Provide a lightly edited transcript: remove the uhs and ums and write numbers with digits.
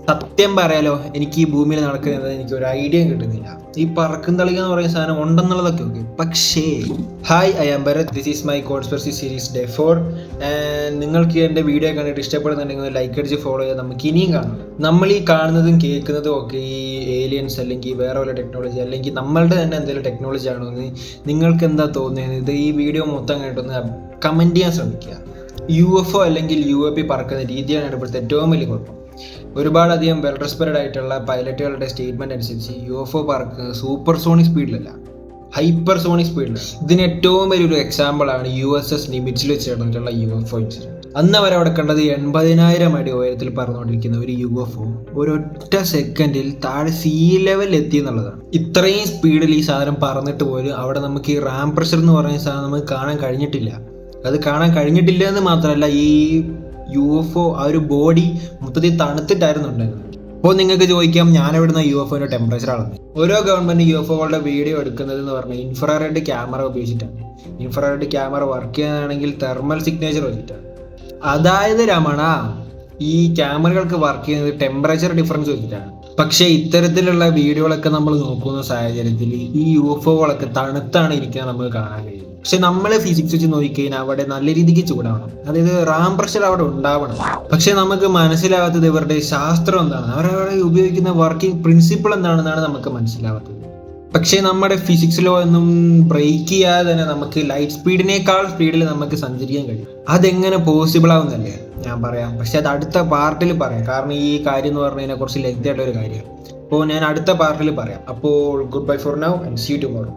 സത്യം പറയാലോ, എനിക്ക് ഈ ഭൂമിയിൽ നടക്കുന്നത് എനിക്ക് ഒരു ഐഡിയയും കിട്ടുന്നില്ല. ഈ പറക്കും തളിക എന്ന് പറയുന്ന സാധനം ഉണ്ടെന്നുള്ളതൊക്കെ ഓക്കെ, പക്ഷേ hi, I am Bharat, this is my conspiracy series day 4. നിങ്ങൾക്ക് എൻ്റെ വീഡിയോ കണ്ടിട്ട് ഇഷ്ടപ്പെടുന്നുണ്ടെങ്കിൽ ലൈക്ക് അടിച്ച് ഫോളോ ചെയ്താൽ നമുക്ക് ഇനിയും കാണാം. നമ്മൾ ഈ കാണുന്നതും കേൾക്കുന്നതും ഒക്കെ ഈ ഏലിയൻസ് അല്ലെങ്കിൽ വേറെ വല്ല ടെക്നോളജി അല്ലെങ്കിൽ നമ്മളുടെ തന്നെ എന്തെങ്കിലും ടെക്നോളജി ആണോ എന്ന് നിങ്ങൾക്ക് എന്താ തോന്നുന്നത്? ഇത് ഈ വീഡിയോ മൊത്തം കണ്ടിട്ടൊന്ന് കമൻറ്റ് ചെയ്യാൻ ശ്രമിക്കുക. UFO അല്ലെങ്കിൽ UAP പറക്കുന്ന രീതിയാണ് ഇപ്പോഴത്തെ ഏറ്റവും വലിയ കുഴപ്പം. ഒരുപാടധികം വെൽ റെസ്പെക്റ്റഡ് ആയിട്ടുള്ള പൈലറ്റുകളുടെ സ്റ്റേറ്റ്മെന്റ് അനുസരിച്ച് UFO പറക്കുന്നത് സൂപ്പർ സോണിക് സ്പീഡിലല്ല, ഹൈപ്പർ സോണിക് സ്പീഡിലാണ്. ഇതിന് ഏറ്റവും വലിയൊരു എക്സാമ്പിൾ ആണ് USS നിമിറ്റ്സിൽ വെച്ച് നടന്നിട്ടുള്ള UFO ഇൻസിഡന്റ്. അന്ന് അവരവിടെ കണ്ടത് 80,000 അടി ഉയരത്തിൽ പറന്നുകൊണ്ടിരിക്കുന്ന ഒരു UFO ഒരൊറ്റ സെക്കൻഡിൽ താഴെ സീ ലെവലിൽ എത്തി എന്നുള്ളതാണ്. ഇത്രയും സ്പീഡിൽ ഈ സാധനം പറന്നിട്ട് പോലും അവിടെ നമുക്ക് ഈ റാം പ്രഷർ എന്ന് പറയുന്ന സാധനം നമുക്ക് കാണാൻ കഴിഞ്ഞിട്ടില്ല. അത് കാണാൻ കഴിഞ്ഞിട്ടില്ല എന്ന് മാത്രമല്ല, ഈ UFO ആ ഒരു ബോഡി മൊത്തത്തിൽ തണുത്തിട്ടായിരുന്നു ഉണ്ടായിരുന്നത്. അപ്പോൾ നിങ്ങൾക്ക് ചോദിക്കാം, ഞാൻ എവിടുന്ന UFOന്റെ ടെമ്പറേച്ചർ അളന്നത്? ഓരോ ഗവൺമെന്റ് UFOകളുടെ വീഡിയോ എടുക്കുന്നത് എന്ന് പറഞ്ഞാൽ ഇൻഫ്രാറെഡ് ക്യാമറ ഉപയോഗിച്ചിട്ടാണ്. ഇൻഫ്രാറെഡ് ക്യാമറ വർക്ക് ചെയ്യുന്നതാണെങ്കിൽ തെർമൽ സിഗ്നേച്ചർ വെച്ചിട്ടാണ്. അതായത് രമണ, ഈ ക്യാമറകൾക്ക് വർക്ക് ചെയ്യുന്നത് ടെമ്പറേച്ചർ ഡിഫറൻസ് വെച്ചിട്ടാണ്. പക്ഷേ ഇത്തരത്തിലുള്ള വീഡിയോകളൊക്കെ നമ്മൾ നോക്കുന്ന സാഹചര്യത്തിൽ ഈ UFOകളൊക്കെ തണുത്താണ് ഇരിക്കാൻ നമുക്ക് കാണാൻ കഴിയും. പക്ഷെ നമ്മൾ ഫിസിക്സ് വെച്ച് നോക്കിക്കഴിഞ്ഞാൽ അവിടെ നല്ല രീതിക്ക് ചൂടാവണം, അതായത് റാം പ്രഷർ അവിടെ ഉണ്ടാവണം. പക്ഷെ നമുക്ക് മനസ്സിലാവാത്തത് ഇവരുടെ ശാസ്ത്രം എന്താണ്, അവരവിടെ ഉപയോഗിക്കുന്ന വർക്കിംഗ് പ്രിൻസിപ്പിൾ എന്താണെന്നാണ് നമുക്ക് മനസ്സിലാവാത്തത്. പക്ഷേ നമ്മുടെ ഫിസിക്സ് ലോ ഒന്നും ബ്രേക്ക് ചെയ്യാതെ തന്നെ നമുക്ക് ലൈറ്റ് സ്പീഡിനേക്കാൾ സ്പീഡിൽ നമുക്ക് സഞ്ചരിക്കാൻ കഴിയും. അതെങ്ങനെ പോസിബിൾ ആവുന്നല്ലേ ഞാൻ പറയാം, പക്ഷെ അത് അടുത്ത പാർട്ടിൽ പറയാം. കാരണം ഈ കാര്യം എന്ന് പറഞ്ഞാൽ കുറച്ച് ലെങ്തി ആയിട്ടുള്ള ഒരു കാര്യമാണ്. അപ്പോൾ ഞാൻ അടുത്ത പാർട്ടിൽ പറയാം. അപ്പോൾ good bye for now and see you tomorrow.